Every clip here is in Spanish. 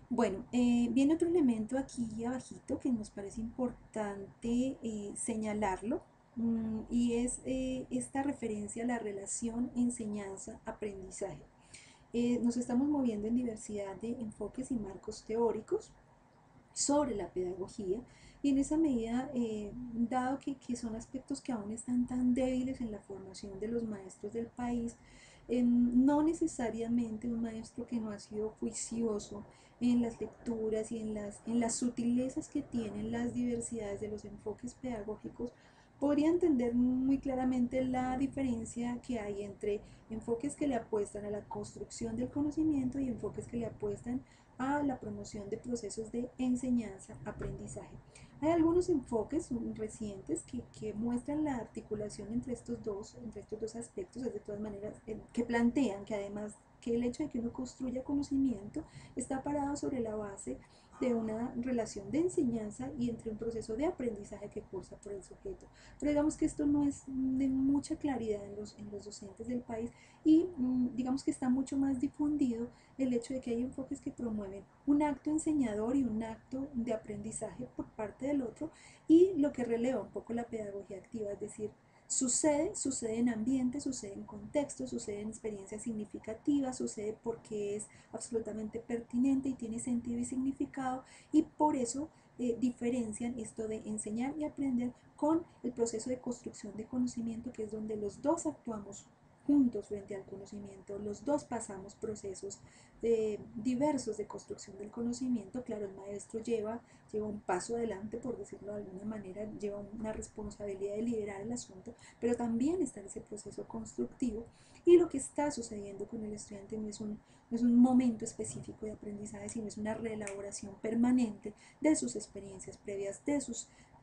Bueno, viene otro elemento aquí abajito que nos parece importante señalarlo, y es esta referencia a la relación enseñanza-aprendizaje. Nos estamos moviendo en diversidad de enfoques y marcos teóricos sobre la pedagogía, y en esa medida, dado que son aspectos que aún están tan débiles en la formación de los maestros del país, no necesariamente un maestro que no ha sido juicioso en las lecturas y en las sutilezas que tienen las diversidades de los enfoques pedagógicos podría entender muy claramente la diferencia que hay entre enfoques que le apuestan a la construcción del conocimiento y enfoques que le apuestan a la promoción de procesos de enseñanza-aprendizaje. Hay algunos enfoques recientes que muestran la articulación entre estos dos aspectos, es de todas maneras, que plantean que además que el hecho de que uno construya conocimiento está parado sobre la base de una relación de enseñanza y entre un proceso de aprendizaje que cursa por el sujeto. Pero digamos que esto no es de mucha claridad en los docentes del país, y digamos que está mucho más difundido el hecho de que hay enfoques que promueven un acto enseñador y un acto de aprendizaje por parte del otro, y lo que releva un poco la pedagogía activa, es decir, sucede en ambientes, sucede en contextos, sucede en experiencias significativas, sucede porque es absolutamente pertinente y tiene sentido y significado, y por eso diferencian esto de enseñar y aprender con el proceso de construcción de conocimiento, que es donde los dos actuamos juntos frente al conocimiento, los dos pasamos procesos diversos de construcción del conocimiento. Claro, el maestro lleva un paso adelante, por decirlo de alguna manera, lleva una responsabilidad de liderar el asunto, pero también está en ese proceso constructivo, y lo que está sucediendo con el estudiante no es un momento específico de aprendizaje, sino es una reelaboración permanente de sus experiencias previas, de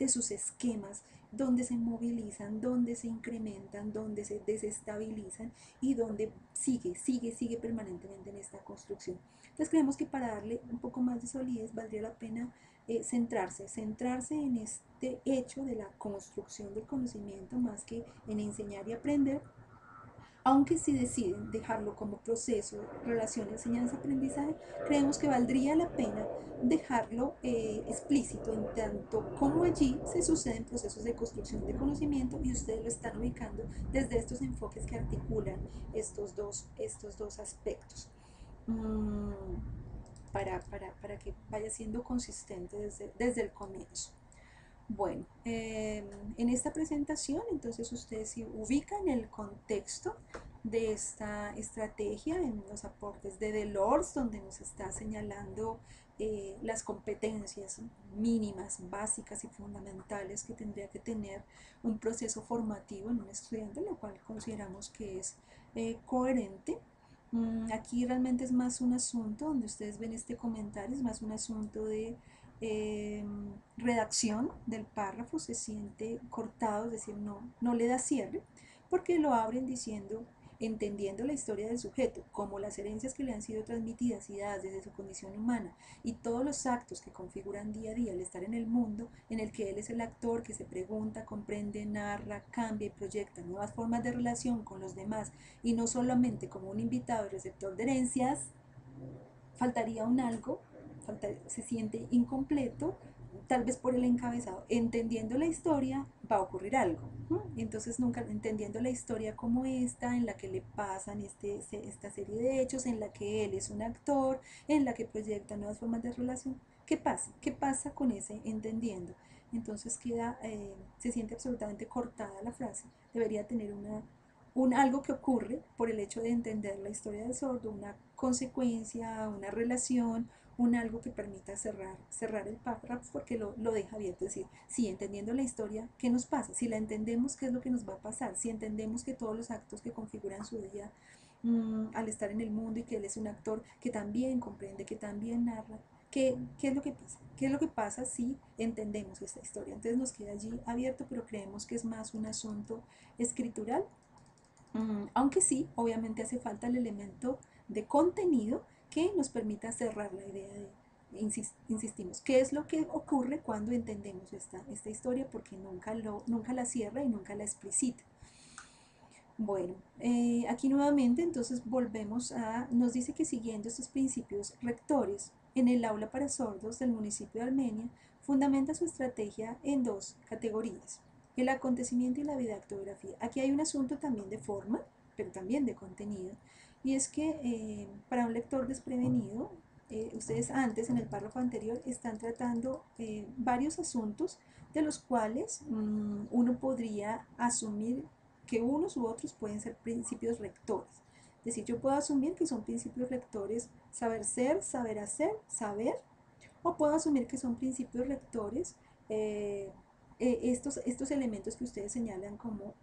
sus esquemas, donde se movilizan, donde se incrementan, donde se desestabilizan, y donde sigue permanentemente en esta construcción. Entonces creemos que para darle un poco más de solidez valdría la pena centrarse en este hecho de la construcción del conocimiento más que en enseñar y aprender, aunque si deciden dejarlo como proceso, relación enseñanza-aprendizaje, creemos que valdría la pena dejarlo explícito en tanto como allí se suceden procesos de construcción de conocimiento y ustedes lo están ubicando desde estos enfoques que articulan estos dos aspectos. Mm, para que vaya siendo consistente desde el comienzo. Bueno, en esta presentación entonces ustedes se ubican el contexto de esta estrategia en los aportes de Delors, donde nos está señalando las competencias mínimas, básicas y fundamentales que tendría que tener un proceso formativo en un estudiante, lo cual consideramos que es coherente. Aquí realmente es más un asunto, donde ustedes ven este comentario, es más un asunto de eh, redacción del párrafo, se siente cortado, es decir, no le da cierre, porque lo abren diciendo, entendiendo la historia del sujeto, como las herencias que le han sido transmitidas y dadas desde su condición humana, y todos los actos que configuran día a día el estar en el mundo, en el que él es el actor que se pregunta, comprende, narra, cambia y proyecta nuevas formas de relación con los demás, y no solamente como un invitado y receptor de herencias. Faltaría un algo, se siente incompleto, tal vez por el encabezado. Entendiendo la historia va a ocurrir algo, ¿no? Entonces nunca entendiendo la historia como esta, en la que le pasan esta serie de hechos, en la que él es un actor, en la que proyecta nuevas formas de relación. ¿Qué pasa? ¿Qué pasa con ese entendiendo? Entonces se siente absolutamente cortada la frase. Debería tener algo que ocurre por el hecho de entender la historia del sordo, una consecuencia, una relación, un algo que permita cerrar el párrafo, porque lo deja abierto. Es decir, si entendiendo la historia, ¿qué nos pasa? Si la entendemos, ¿qué es lo que nos va a pasar? Si entendemos que todos los actos que configuran su día al estar en el mundo, y que él es un actor que también comprende, que también narra, ¿qué es lo que pasa? ¿Qué es lo que pasa si entendemos esta historia? Entonces nos queda allí abierto, pero creemos que es más un asunto escritural. Aunque sí, obviamente hace falta el elemento de contenido que nos permita cerrar la idea insistimos, ¿qué es lo que ocurre cuando entendemos esta historia? Porque nunca la cierra y nunca la explicita. Bueno, aquí nuevamente entonces nos dice que siguiendo estos principios rectores en el aula para sordos del municipio de Armenia, fundamenta su estrategia en dos categorías: el acontecimiento y la didactografía. Aquí hay un asunto también de forma, pero también de contenido, y es que para un lector desprevenido, ustedes antes, en el párrafo anterior, están tratando varios asuntos de los cuales uno podría asumir que unos u otros pueden ser principios rectores. Es decir, yo puedo asumir que son principios rectores saber ser, saber hacer, saber, o puedo asumir que son principios rectores estos elementos que ustedes señalan como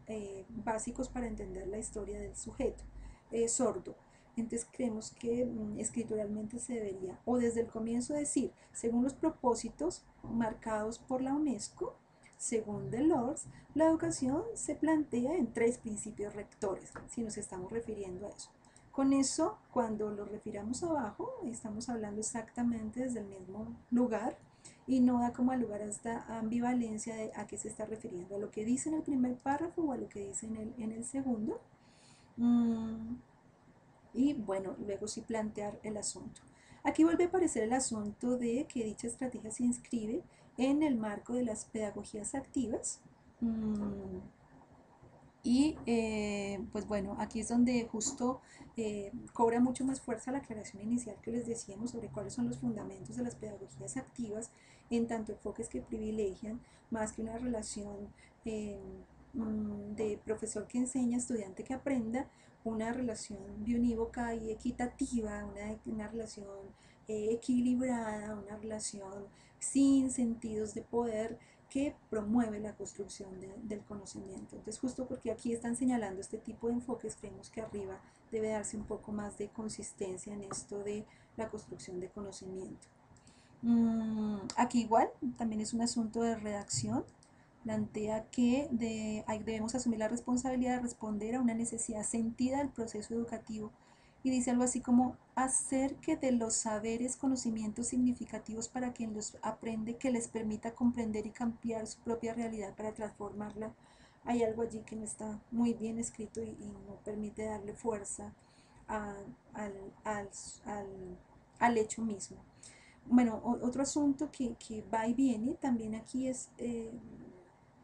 básicos para entender la historia del sujeto sordo. Entonces creemos que escrituralmente se debería, o desde el comienzo, decir, según los propósitos marcados por la UNESCO, según Delors, la educación se plantea en tres principios rectores, si nos estamos refiriendo a eso. Con eso, cuando lo refiramos abajo, estamos hablando exactamente desde el mismo lugar y no da como lugar a esta ambivalencia de a qué se está refiriendo, a lo que dice en el primer párrafo o a lo que dice en el segundo. Y bueno, luego sí plantear el asunto. Aquí vuelve a aparecer el asunto de que dicha estrategia se inscribe en el marco de las pedagogías activas. Y pues bueno, aquí es donde justo cobra mucho más fuerza la aclaración inicial que les decíamos sobre cuáles son los fundamentos de las pedagogías activas, en tanto enfoques que privilegian más que una relación eh, de profesor que enseña, estudiante que aprenda, una relación biunívoca y equitativa, una relación equilibrada, una relación sin sentidos de poder que promueve la construcción del conocimiento. Entonces, justo porque aquí están señalando este tipo de enfoques, creemos que arriba debe darse un poco más de consistencia en esto de la construcción de conocimiento. Aquí igual, también es un asunto de redacción. Plantea que debemos asumir la responsabilidad de responder a una necesidad sentida del proceso educativo y dice algo así como hacer que de los saberes conocimientos significativos para quien los aprende que les permita comprender y cambiar su propia realidad para transformarla. Hay algo allí que no está muy bien escrito y no permite darle fuerza a, al, al, al, al hecho mismo. Bueno, otro asunto que va y viene también aquí es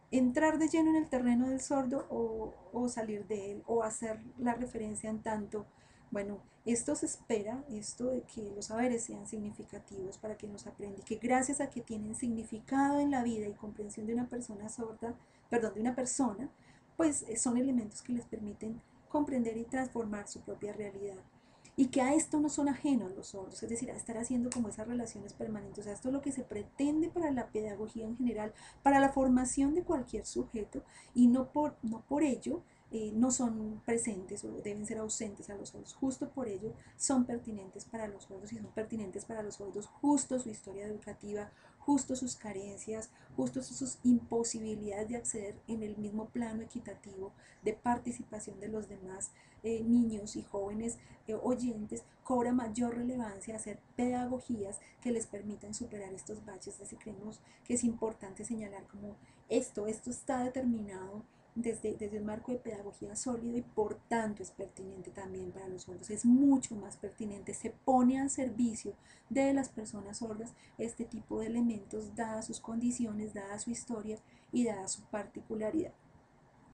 entrar de lleno en el terreno del sordo o salir de él o hacer la referencia en tanto, bueno, esto se espera, esto de que los saberes sean significativos para que nos aprenda y que gracias a que tienen significado en la vida y comprensión de una persona sorda, perdón, de una persona, pues son elementos que les permiten comprender y transformar su propia realidad y que a esto no son ajenos los sordos, es decir, a estar haciendo como esas relaciones permanentes. O sea, esto es lo que se pretende para la pedagogía en general, para la formación de cualquier sujeto, y no por ello no son presentes o deben ser ausentes a los sordos. Justo por ello son pertinentes para los sordos y son pertinentes para los sordos justo su historia educativa, justo sus carencias, justo sus imposibilidades de acceder en el mismo plano equitativo de participación de los demás niños y jóvenes oyentes, cobra mayor relevancia hacer pedagogías que les permitan superar estos baches. Así creemos que es importante señalar como esto está determinado desde el marco de pedagogía sólido y por tanto es pertinente también para los sordos, es mucho más pertinente, se pone al servicio de las personas sordas este tipo de elementos, dadas sus condiciones, dada su historia y dada su particularidad.